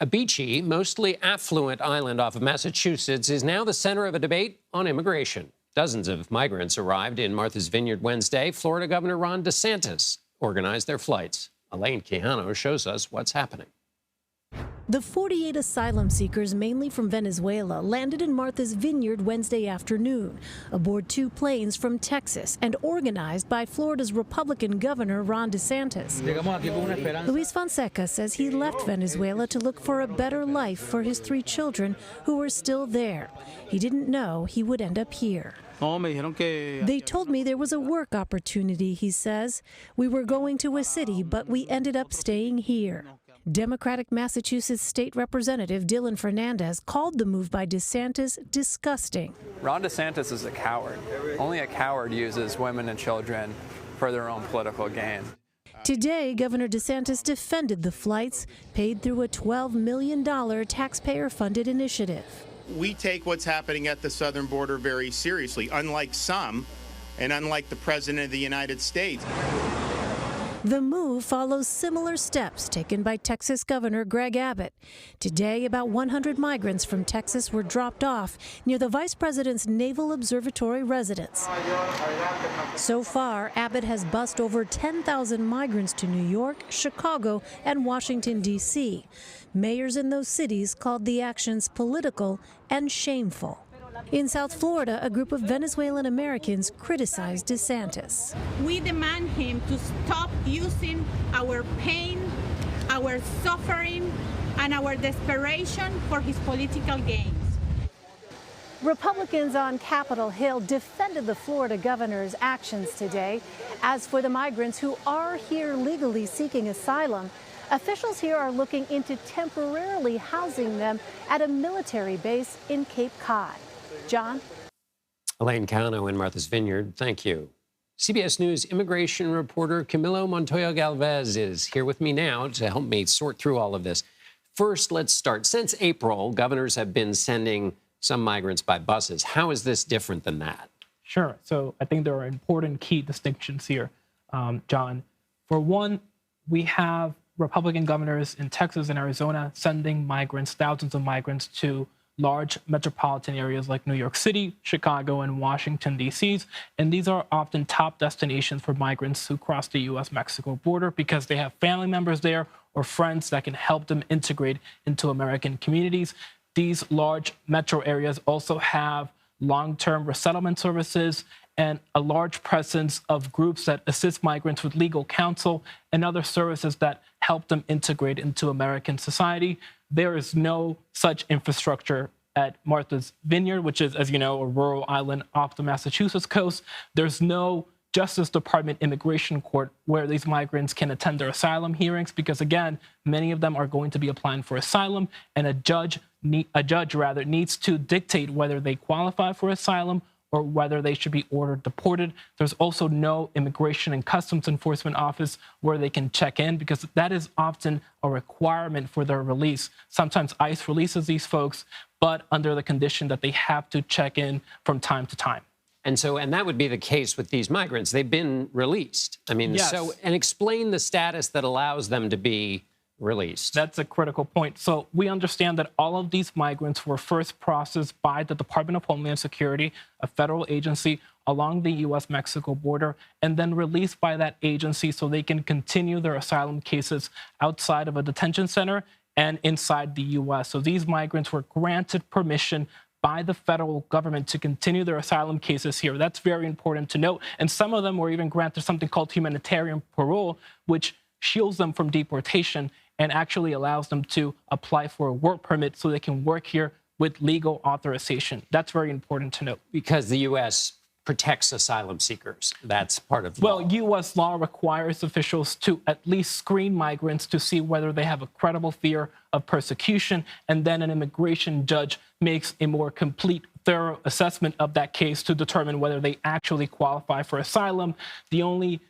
A beachy, mostly affluent island off of Massachusetts is now the center of a debate on immigration. Dozens of migrants arrived in Martha's Vineyard Wednesday. Florida Governor Ron DeSantis organized their flights. Elaine Quijano shows us what's happening. The 48 asylum seekers, mainly from Venezuela, landed in Martha's Vineyard Wednesday afternoon aboard 2 planes from Texas and organized by Florida's Republican Governor Ron DeSantis. Luis Fonseca says he left Venezuela to look for a better life for his 3 children who were still there. He didn't know he would end up here. They told me there was a work opportunity, he says. We were going to a city, but we ended up staying here. Democratic Massachusetts State Representative Dylan Fernandez called the move by DeSantis disgusting. Ron DeSantis is a coward. Only a coward uses women and children for their own political gain. Today, Governor DeSantis defended the flights, paid through a $12 million taxpayer-funded initiative. We take what's happening at the southern border very seriously, unlike some, and unlike the President of the United States. The move follows similar steps taken by Texas Governor Greg Abbott. Today, about 100 migrants from Texas were dropped off near the Vice President's Naval Observatory residence. So far, Abbott has bused over 10,000 migrants to New York, Chicago, and Washington, D.C. Mayors in those cities called the actions political and shameful. In South Florida, a group of Venezuelan Americans criticized DeSantis. We demand him to stop using our pain, our suffering, and our desperation for his political gains. Republicans on Capitol Hill defended the Florida governor's actions today. As for the migrants who are here legally seeking asylum, officials here are looking into temporarily housing them at a military base in Cape Cod. John? Elaine Quijano in Martha's Vineyard, thank you. CBS News immigration reporter Camilo Montoya-Galvez is here with me now to help me sort through all of this. First, let's start. Since April, governors have been sending some migrants by buses. How is this different than that? Sure. So I think there are important key distinctions here, John. For one, we have Republican governors in Texas and Arizona sending migrants, thousands of migrants, to large metropolitan areas like New York City, Chicago, and Washington, D.C. And these are often top destinations for migrants who cross the U.S.-Mexico border because they have family members there or friends that can help them integrate into American communities. These large metro areas also have long-term resettlement services and a large presence of groups that assist migrants with legal counsel and other services that help them integrate into American society. There is no such infrastructure at Martha's Vineyard, which is, as you know, a rural island off the Massachusetts coast. There's no Justice Department immigration court where these migrants can attend their asylum hearings because, again, many of them are going to be applying for asylum, and a judge needs to dictate whether they qualify for asylum or whether they should be ordered deported. There's also no Immigration and Customs Enforcement office where they can check in because that is often a requirement for their release. Sometimes ICE releases these folks, but under the condition that they have to check in from time to time. And that would be the case with these migrants. They've been released. I mean, yes. And explain the status that allows them to be released. That's a critical point. So we understand that all of these migrants were first processed by the Department of Homeland Security, a federal agency along the U.S.-Mexico border, and then released by that agency so they can continue their asylum cases outside of a detention center and inside the U.S. So these migrants were granted permission by the federal government to continue their asylum cases here. That's very important to note. And some of them were even granted something called humanitarian parole, which shields them from deportation and actually allows them to apply for a work permit so they can work here with legal authorization. That's very important to note. Because the U.S. protects asylum seekers. That's part of the law. Well, U.S. law requires officials to at least screen migrants to see whether they have a credible fear of persecution, and then an immigration judge makes a more complete, thorough assessment of that case to determine whether they actually qualify for asylum. The only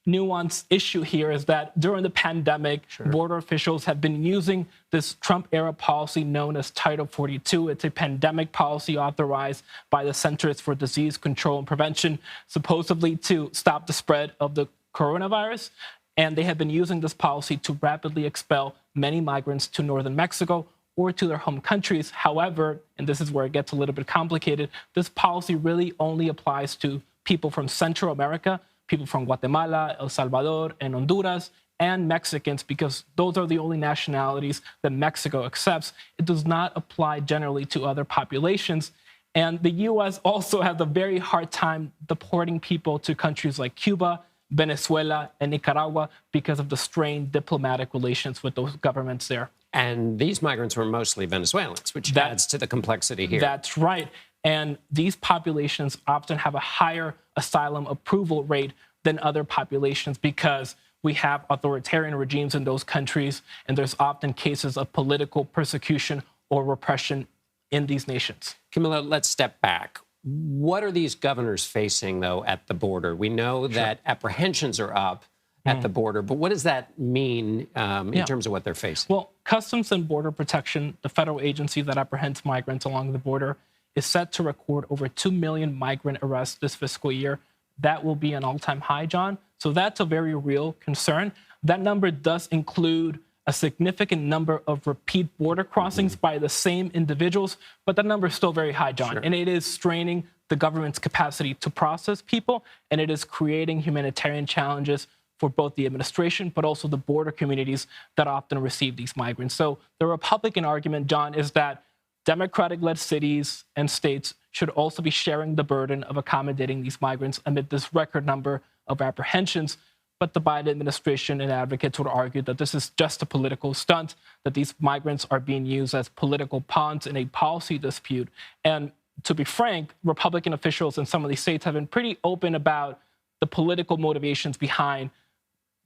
nuanced issue here is that during the pandemic, border officials have been using this Trump-era policy known as Title 42. It's a pandemic policy authorized by the Centers for Disease Control and Prevention, supposedly to stop the spread of the coronavirus. And they have been using this policy to rapidly expel many migrants to northern Mexico or to their home countries. However, and this is where it gets a little bit complicated, this policy really only applies to people from Central America, people from Guatemala, El Salvador, and Honduras, and Mexicans, because those are the only nationalities that Mexico accepts. It does not apply generally to other populations. And the U.S. also has a very hard time deporting people to countries like Cuba, Venezuela, and Nicaragua because of the strained diplomatic relations with those governments there. And these migrants were mostly Venezuelans, which adds to the complexity here. That's right. And these populations often have a higher asylum approval rate than other populations because we have authoritarian regimes in those countries, and there's often cases of political persecution or repression in these nations. Camilo, let's step back. What are these governors facing, though, at the border? We know that apprehensions are up at the border, but what does that mean in terms of what they're facing? Well, Customs and Border Protection, the federal agency that apprehends migrants along the border, is set to record over 2 million migrant arrests this fiscal year. That will be an all-time high, John. So that's a very real concern. That number does include a significant number of repeat border crossings by the same individuals, but that number is still very high, John. And it is straining the government's capacity to process people, and it is creating humanitarian challenges for both the administration, but also the border communities that often receive these migrants. So the Republican argument, John, is that Democratic-led cities and states should also be sharing the burden of accommodating these migrants amid this record number of apprehensions. But the Biden administration and advocates would argue that this is just a political stunt, that these migrants are being used as political pawns in a policy dispute. And to be frank, Republican officials in some of these states have been pretty open about the political motivations behind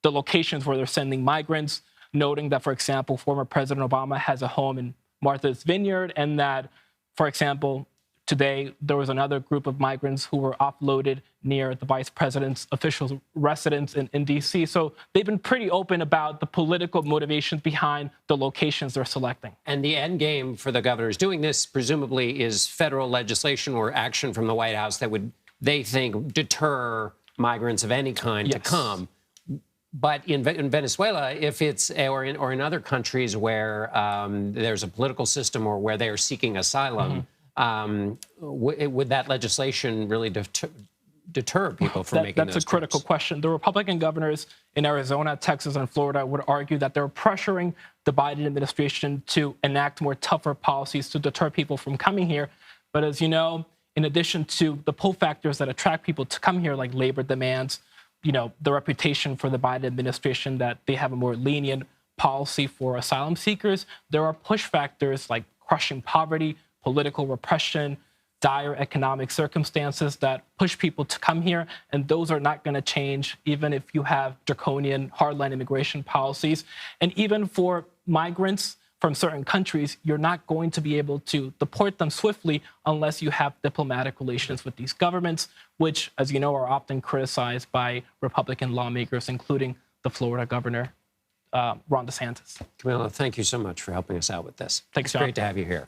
the locations where they're sending migrants, noting that, for example, former President Obama has a home in Martha's Vineyard, and that, for example, today there was another group of migrants who were offloaded near the vice president's official residence in D.C. So they've been pretty open about the political motivations behind the locations they're selecting. And the end game for the governors doing this, presumably, is federal legislation or action from the White House that would, they think, deter migrants of any kind to come. But in Venezuela, if it's or in other countries where there's a political system or where they're seeking asylum, would that legislation really deter people from making those That's a critical question. The Republican governors in Arizona, Texas, and Florida would argue that they're pressuring the Biden administration to enact more tougher policies to deter people from coming here. But as you know, in addition to the pull factors that attract people to come here, like labor demands, the reputation for the Biden administration that they have a more lenient policy for asylum seekers, there are push factors like crushing poverty, political repression, dire economic circumstances that push people to come here. And those are not going to change even if you have draconian hardline immigration policies. And even for migrants from certain countries, you're not going to be able to deport them swiftly unless you have diplomatic relations with these governments, which, as you know, are often criticized by Republican lawmakers, including the Florida governor, Ron DeSantis. Camilo, thank you so much for helping us out with this. Thanks, John. It's great to have you here.